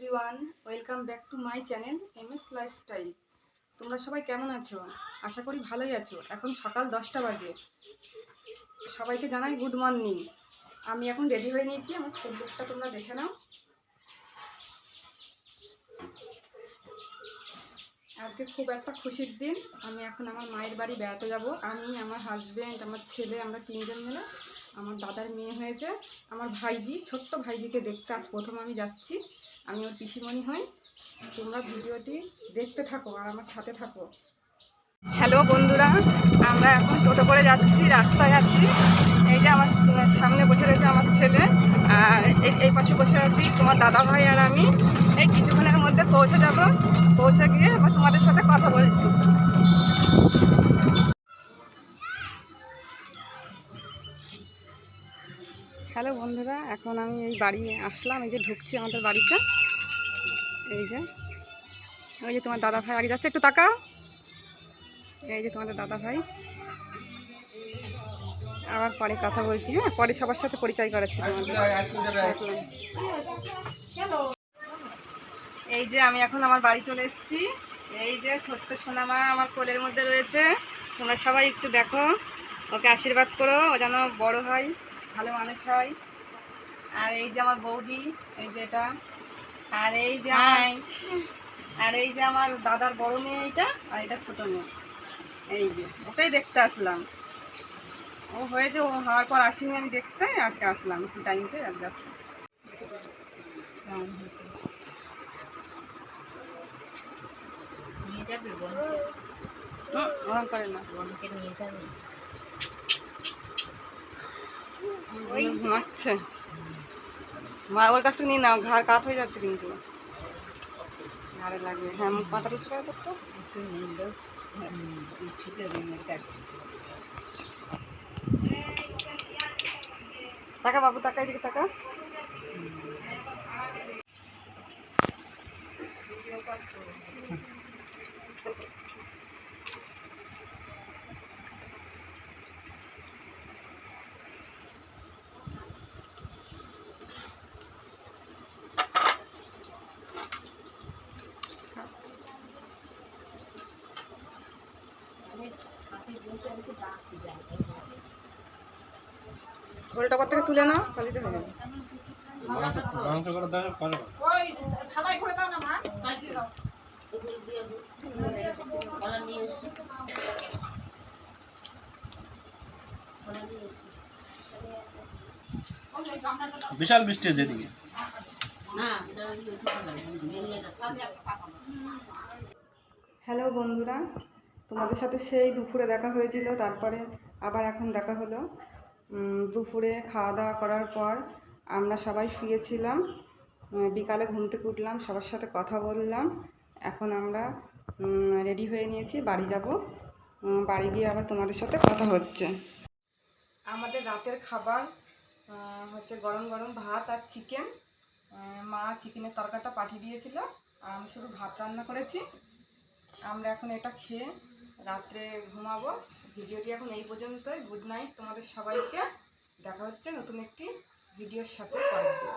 Everyone, welcome back to my channel MS lifestyle. তোমরা সবাই কেমন আছো? আশা করি ভালোই আছো। এখন সকাল 10টা বাজে। সবাইকে জানাই গুড মর্নিং। আমি এখন রেডি হয়ে নিয়েছি। আমার ফুল লুকটা তোমরা দেখে নাও। আজকে খুব একটা খুশির দিন। আমি এখন আমার মায়ের বাড়ি বেড়াতে যাব। আমি, আমার হাজব্যান্ড, আমার ছেলে, আমরা তিনজন মিলে। আমার দাদার মেয়ে হয়েছে, আমার ভাইজি, ছোট্ট ভাইজিকে দেখতে আজ প্রথম আমি যাচ্ছি। আমি ওর পিসিমণি হই। তোমরা ভিডিওটি দেখতে থাকো আর আমার সাথে থাকো। হ্যালো বন্ধুরা, আমরা এখন টোটো করে যাচ্ছি, রাস্তায় আছি। এই যে আমার সামনে বসে রয়েছে আমার ছেলে, আর এই পাশে বসে আছি তোমার দাদা ভাই আর আমি। এই কিছুক্ষণের মধ্যে পৌঁছে যাব। পৌঁছে গিয়ে আবার তোমাদের সাথে কথা বলছি। হ্যালো বন্ধুরা, এখন আমি এই বাড়ি আসলাম। এই যে ঢুকছি আমাদের বাড়িতে। এই যে ওই যে তোমার দাদা ভাই আগে যাচ্ছে, একটু তাকাও। এই যে তোমাদের দাদা ভাই। আবার পরে কথা বলছি, হ্যাঁ, পরে সবার সাথে পরিচয় করাচ্ছি তোমাদের। এই যে আমি এখন আমার বাড়ি চলে এসেছি। এই যে ছোট্ট সোনামা আমার কোলের মধ্যে রয়েছে। তোমরা সবাই একটু দেখো, ওকে আশীর্বাদ করো, ও যেন বড় হয়, ভালো মানুষ হয়। আর এই যে আমার বৌদি, এই যে এটা। আর এই যে আমার দাদার বড় মেয়ে এইটা, আর এটা ছোট মেয়ে। এই যে ওকেই দেখতে আসলাম। ও হয়েছে, ও হওয়ার পর আসিনি আমি দেখতে, আজকে আসলাম একটু টাইমকে আজকে আসলাম। নিয়ে যাবে ওরকম করে না, বোনকে নিয়ে যাবে। ঘুমাচ্ছে। ওর কাছ থেকে নিয়ে নাও, ঘাড় কাত হয়ে যাচ্ছে কিন্তু, ঘাড়ে লাগবে। হ্যাঁ, মুখ মাথা উঁচু করে করতো একটু নিয়ে যাও, ছিল রিমের কাছে। টাকা বাবু, টাকা এদিকে টাকা। ঘোলটা পর থেকে তুলে নাও, তাহলে তো হয়ে যাবে। মাংস করে দাও, করে ওই থালায় করে দাও না মা, দিয়ে দাও। কলা নিয়ে এসে কলা নিয়ে এসে বিশাল বৃষ্টি হচ্ছে এদিকে। হ্যালো বন্ধুরা, তোমাদের সাথে সেই দুপুরে দেখা হয়েছিল, তারপরে আবার এখন দেখা হলো। দুপুরে খাওয়া দাওয়া করার পর আমরা সবাই শুয়েছিলাম। বিকালে ঘুম থেকে উঠলাম, সবার সাথে কথা বললাম। এখন আমরা রেডি হয়ে নিয়েছি, বাড়ি যাব। বাড়ি গিয়ে আবার তোমাদের সাথে কথা হচ্ছে। আমাদের রাতের খাবার হচ্ছে গরম গরম ভাত আর চিকেন। মা চিকেনের তরকারিটা পাঠিয়ে দিয়েছিল, আর আমি শুধু ভাত রান্না করেছি। আমরা এখন এটা খেয়ে রাত্রে ঘুমাবো। ভিডিওটি এখন এই পর্যন্তই। গুড নাইট তোমাদের সবাইকে। দেখা হচ্ছে নতুন একটি ভিডিওর সাথে পরের দিন।